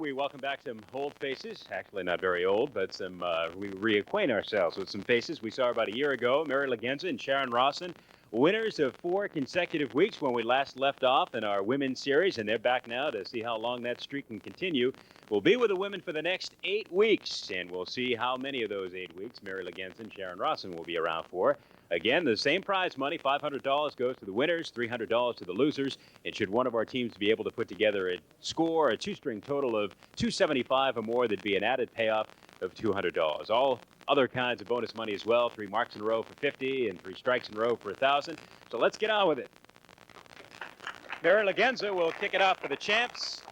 we welcome back some old faces. Actually, not very old, but some we reacquaint ourselves with some faces we saw about a year ago. Mary Ligenza and Sharon Rawson, winners of 4 consecutive weeks when we last left off in our women's series, and they're back now to see how long that streak can continue. We'll be with the women for the next 8 weeks, and we'll see how many of those 8 weeks Mary Ligenza and Sharon Rawson will be around for. Again, the same prize money, $500 goes to the winners, $300 to the losers. And should one of our teams be able to put together a score, a two-string total of $275 or more, there'd be an added payoff of $200. All other kinds of bonus money as well, 3 marks in a row for $50 and 3 strikes in a row for $1,000. So let's get on with it. Mary Ligenza will kick it off for the champs.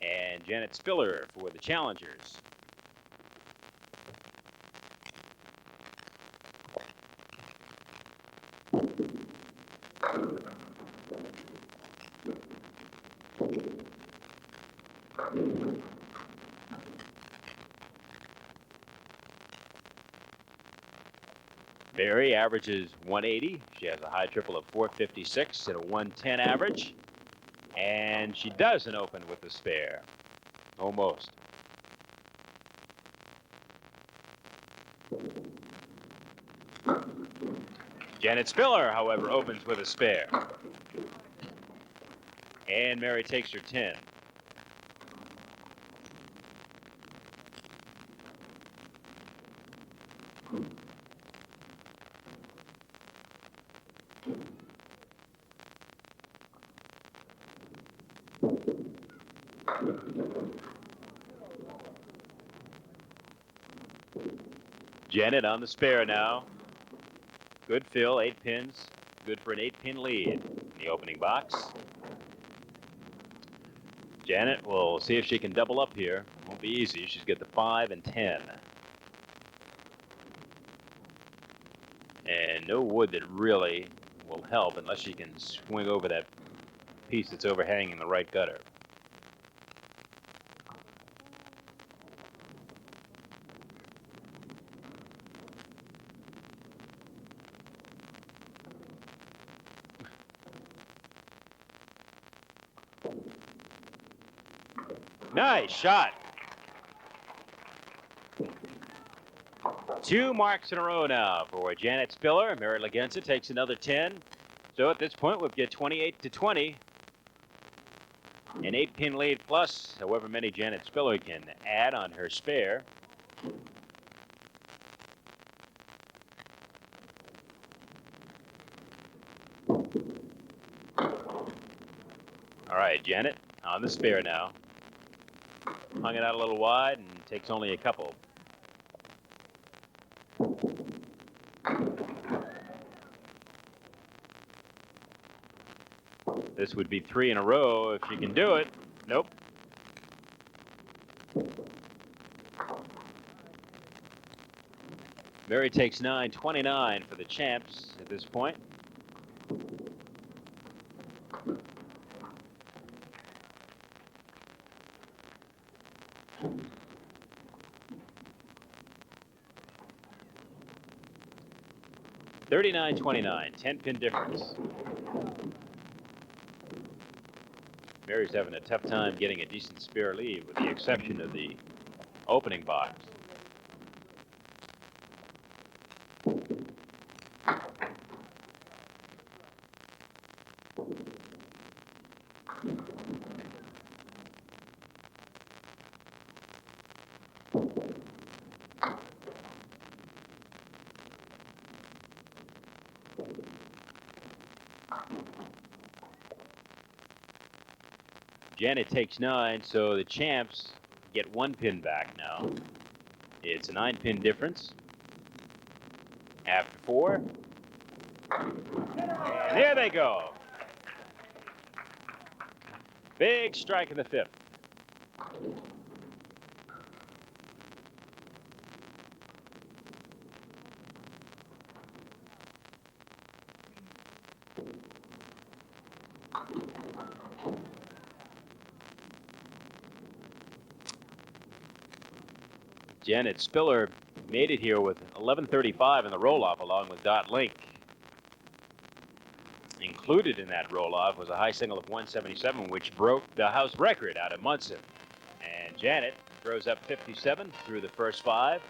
And Janet Spiller for the challengers. Barry averages 180. She has a high triple of 456 and a 110 average. And she doesn't open with the spare. Almost. Janet Spiller, however, opens with a spare. And Mary takes her 10. Janet on the spare now. Good fill, 8 pins. Good for an 8-pin lead in the opening box. Janet will see if she can double up here. Won't be easy. She's got the 5 and 10. And no wood that really will help unless she can swing over that piece that's overhanging the right gutter. Nice shot. 2 marks in a row now for Janet Spiller. Mary Ligenza takes another 10. So at this point, we'll get 28-20. An 8-pin lead plus however many Janet Spiller can add on her spare. All right, Janet on the spare now. Hung it out a little wide and takes only a couple. This would be 3 in a row if she can do it. Nope. Mary takes 9, 29 for the champs at this point. $39.29, 10-pin difference. Mary's having a tough time getting a decent spare lead with the exception of the opening box. Janet takes 9, so the champs get 1 pin back now. It's a 9-pin difference. After 4. And there they go. Big strike in the 5th. Janet Spiller made it here with 11:35 in the roll-off along with Dot Link. included in that roll-off was a high single of 177, which broke the house record out of Munson. And Janet throws up 57 through the first 5.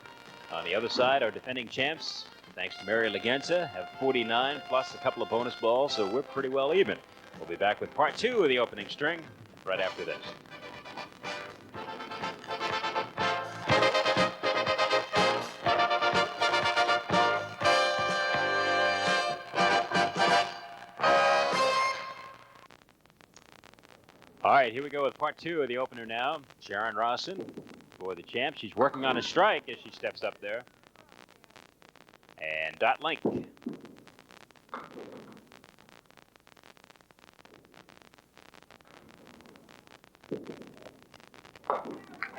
On the other side, our defending champs, thanks to Mary Ligenza, have 49 plus a couple of bonus balls, so we're pretty well even. We'll be back with part 2 of the opening string right after this. All right, here we go with part 2 of the opener now. Sharon Rawson for the champ. She's working on a strike as she steps up there. And dot link.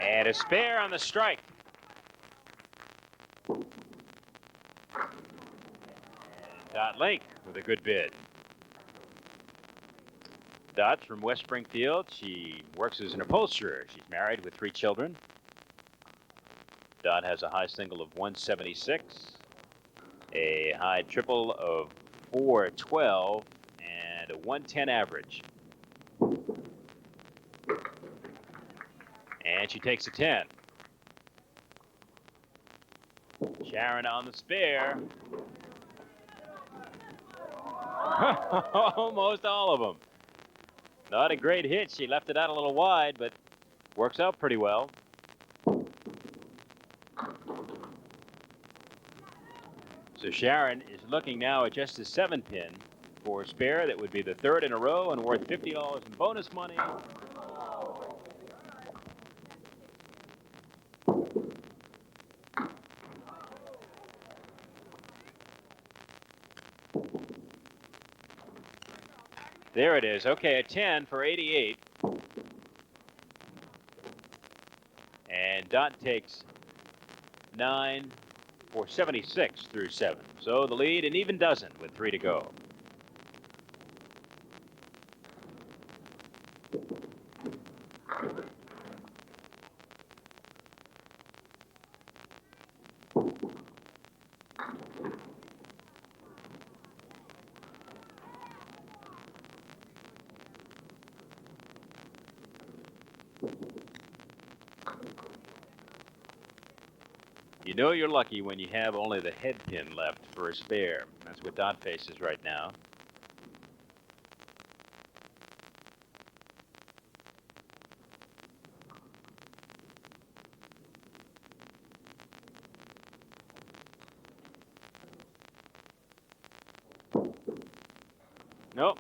And a spare on the strike. And dot link with a good bid. Dot's from West Springfield. She works as an upholsterer. She's married with 3 children. Dot has a high single of 176, a high triple of 412, and a 110 average. And she takes a 10. Sharon on the spare. Almost all of them. Not a great hit. She left it out a little wide, but works out pretty well. So Sharon is looking now at just a 7-pin for a spare that would be the 3rd in a row and worth $50 in bonus money. There it is. Okay, a 10 for 88. And Dot takes 9 for 76 through 7. So the lead an even dozen with 3 to go. You know you're lucky when you have only the head pin left for a spare. That's what Dot faces right now. Nope.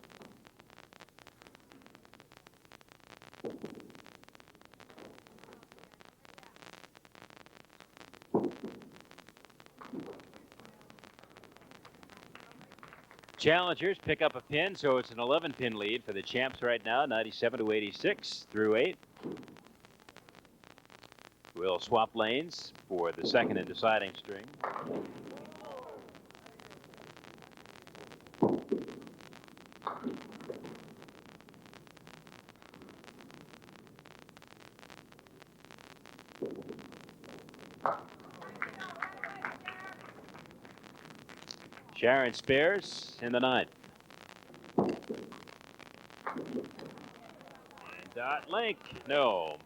Challengers pick up a pin, so it's an 11-pin lead for the champs right now, 97 to 86 through 8. We'll swap lanes for the second and deciding string. Sharon spares in the 9th. And Dot link, no.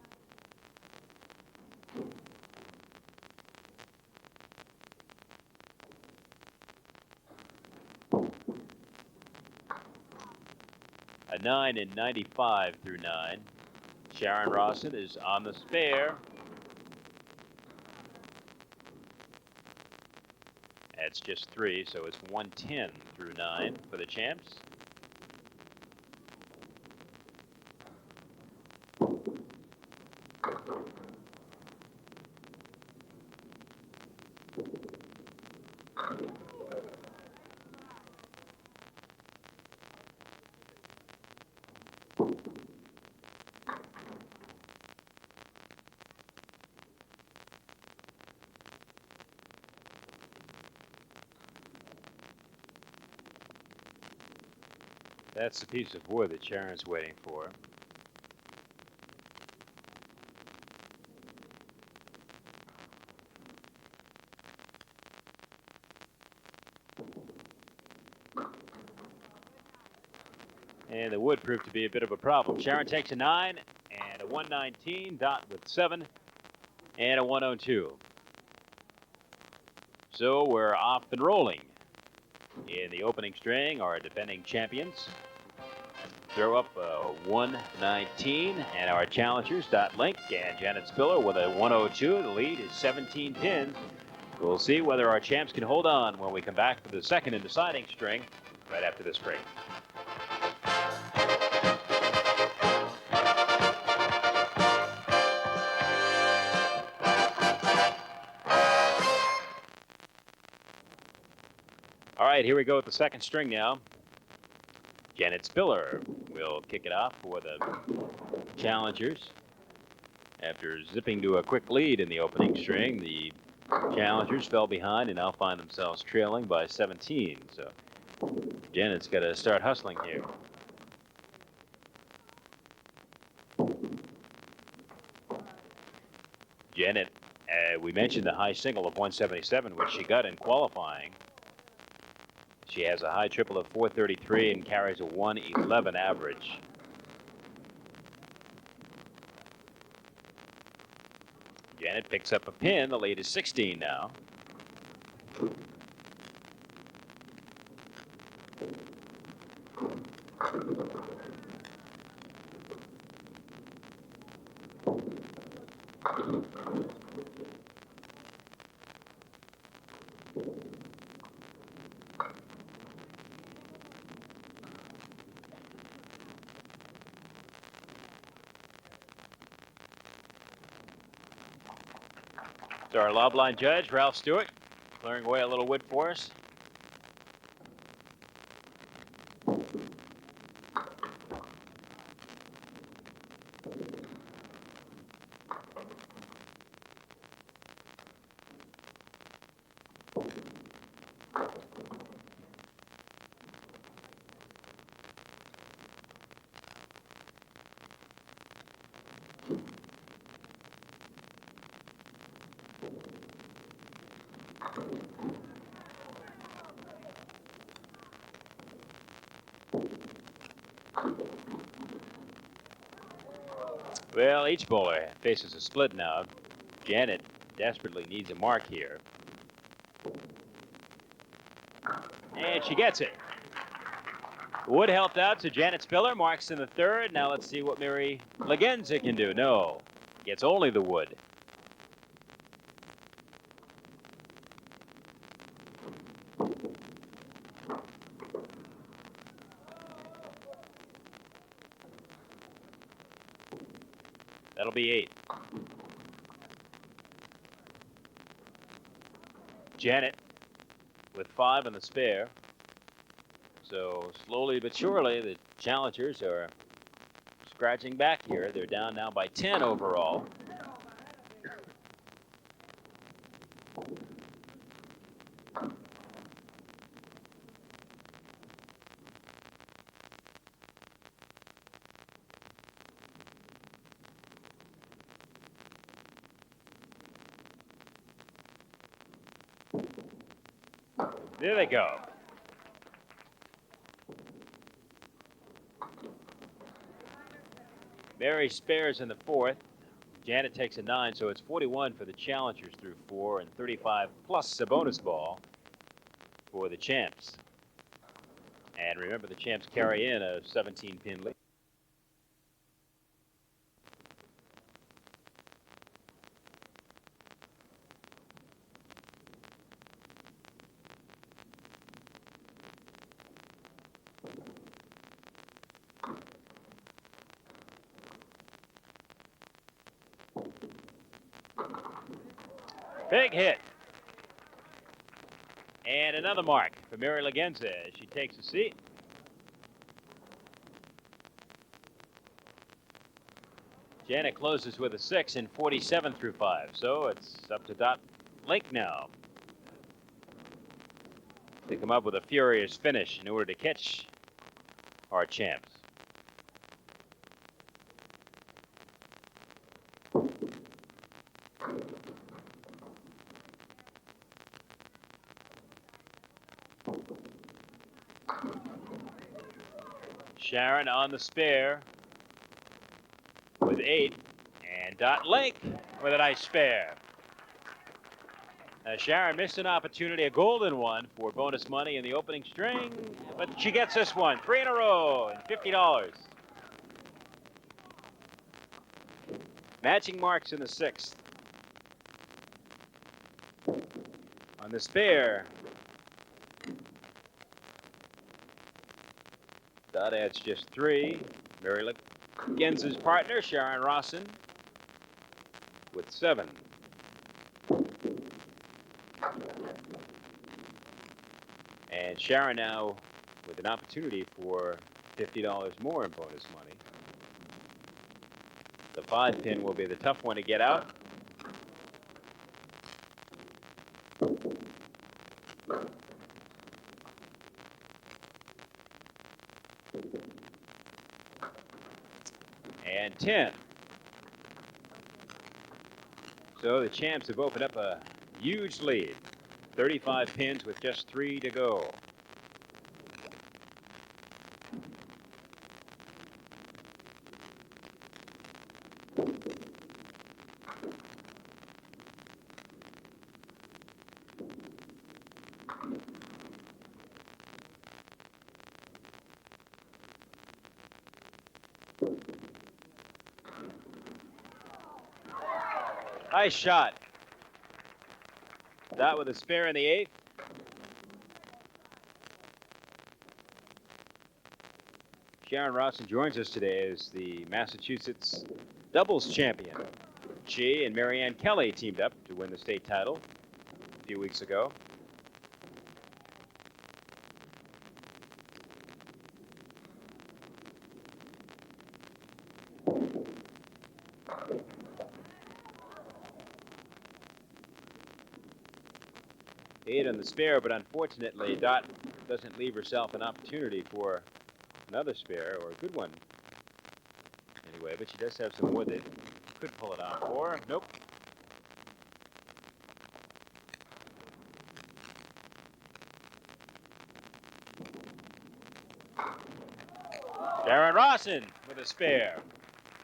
A 9 in 95 through 9. Sharon Rawson is on the spare. That's just 3, so it's 110 through 9 for the champs. That's the piece of wood that Sharon's waiting for. And the wood proved to be a bit of a problem. Sharon takes a 9 and a 119. Dot with 7 and a 102. So we're off and rolling. In the opening string, our defending champions throw up a 119, and our challengers, Dot Link and Janet Spiller, with a 102. The lead is 17 pins. We'll see whether our champs can hold on when we come back for the second and deciding string right after this break. All right, here we go with the second string now. Janet Spiller will kick it off for the challengers. After zipping to a quick lead in the opening string, the challengers fell behind and now find themselves trailing by 17. So Janet's got to start hustling here. Janet, we mentioned the high single of 177, which she got in qualifying. She has a high triple of 433 and carries a 111 average. Janet picks up a pin. The lead is 16 now. So our lob line judge, Ralph Stewart, clearing away a little wood for us. Well, each bowler faces a split now. Janet desperately needs a mark here. And she gets it. Wood helped out, so Janet Spiller marks in the third. Now let's see what Mary Ligenza can do. No, gets only the wood. That'll be 8. Janet with 5 in the spare. So slowly but surely, the challengers are scratching back here. They're down now by 10 overall. There they go. Mary spares in the fourth. Janet takes a 9, so it's 41 for the challengers through 4 and 35 plus a bonus ball for the champs. And remember, the champs carry in a 17-pin lead. Big hit. And another mark for Mary Ligenza as she takes a seat. Janet closes with a 6 in 47 through 5. So it's up to Dot Link now to come up with a furious finish in order to catch our champs. Sharon on the spare with 8. And Dot Link with a nice spare. Sharon missed an opportunity, a golden one, for bonus money in the opening string, but she gets this one. 3 in a row and $50. Matching marks in the 6th. On the spare, Dot adds just 3. Mary Ligenza's partner, Sharon Rawson, with 7. And Sharon now with an opportunity for $50 more in bonus money. The 5-pin will be the tough one to get out. And 10. So the champs have opened up a huge lead. 35 pins with just 3 to go. Nice shot. That with a spare in the 8th. Sharon Rawson joins us today as the Massachusetts doubles champion. She and Marianne Kelly teamed up to win the state title a few weeks ago. Eight on the spare, but unfortunately, Dot doesn't leave herself an opportunity for another spare, or a good one anyway, but she does have some wood that could pull it out for her. Nope. Sharon Rawson with a spare.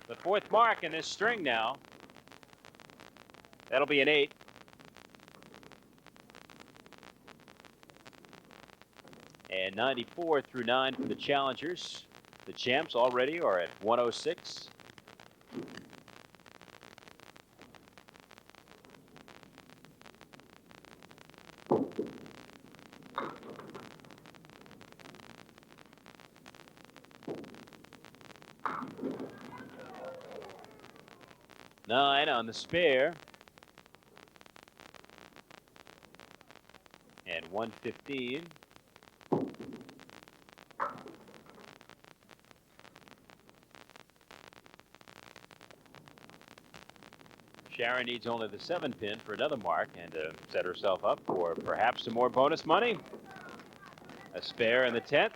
The 4th mark in this string now. That'll be an 8. And 94 through 9 for the challengers. The champs already are at 106. Nine on the spare. And 115. Sharon needs only the 7-pin for another mark and to set herself up for perhaps some more bonus money. A spare in the 10th.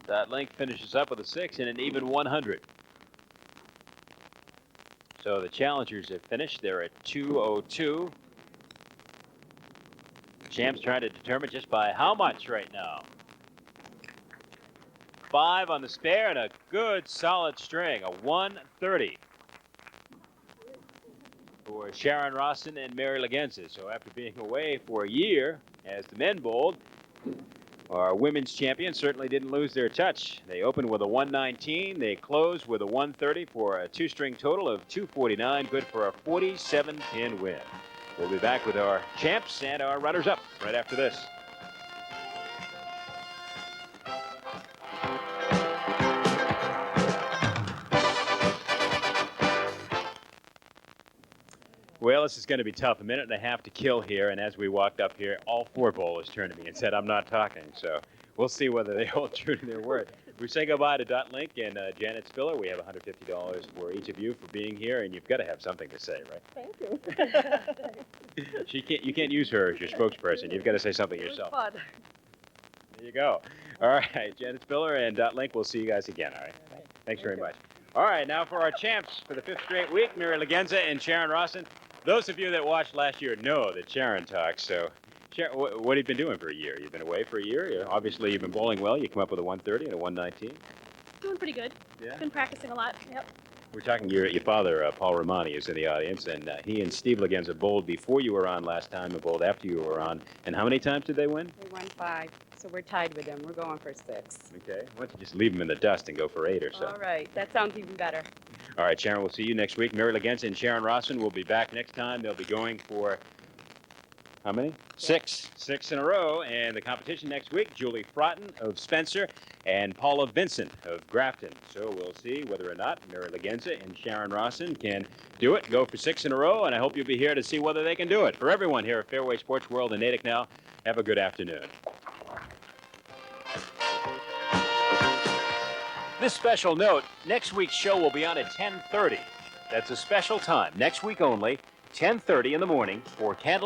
That link finishes up with a 6 and an even 100. So the challengers have finished. They're at 202. Champs trying to determine just by how much right now. 5 on the spare and a good solid string, a 130 for Sharon Rawson and Mary Ligenza. So after being away for a year as the men bowled, our women's champions certainly didn't lose their touch. They opened with a 119. They closed with a 130 for a 2-string total of 249, good for a 47-pin win. We'll be back with our champs and our runners-up right after this. Well, this is going to be tough. A minute and a half to kill here, and as we walked up here, all 4 bowlers turned to me and said, I'm not talking. So we'll see whether they hold true to their word. We say goodbye to Dot Link and Janet Spiller. We have $150 for each of you for being here, and you've got to have something to say, right? Thank you. You can't use her as your spokesperson. You've got to say something yourself. Fun. There you go. All right, Janet Spiller and Dot Link, we'll see you guys again, all right? Thanks very much. All right, now for our champs for the 5th straight week, Mary Ligenza and Sharon Rawson. Those of you that watched last year know that Sharon talks. So, Sharon, what have you been doing for a year? You've been away for a year. Obviously, you've been bowling well. You come up with a 130 and a 119. Doing pretty good. Yeah. Been practicing a lot. Yep. We're talking your father, Paul Romani, is in the audience, and he and Steve Ligenza bowled before you were on last time and bowled after you were on. And how many times did they win? They won 5, so we're tied with them. We're going for 6. Okay. Why don't you just leave them in the dust and go for 8 or so? All right, that sounds even better. All right, Sharon, we'll see you next week. Mary Ligenza and Sharon Rawson will be back next time. They'll be going for how many? 6. 6 in a row. And the competition next week, Julie Frotton of Spencer and Paula Vincent of Grafton. So we'll see whether or not Mary Ligenza and Sharon Rawson can do it, go for 6 in a row, and I hope you'll be here to see whether they can do it. For everyone here at Fairway Sports World in Natick now, have a good afternoon. This special note, next week's show will be on at 10:30. That's a special time, next week only, 10:30 in the morning for Candlepin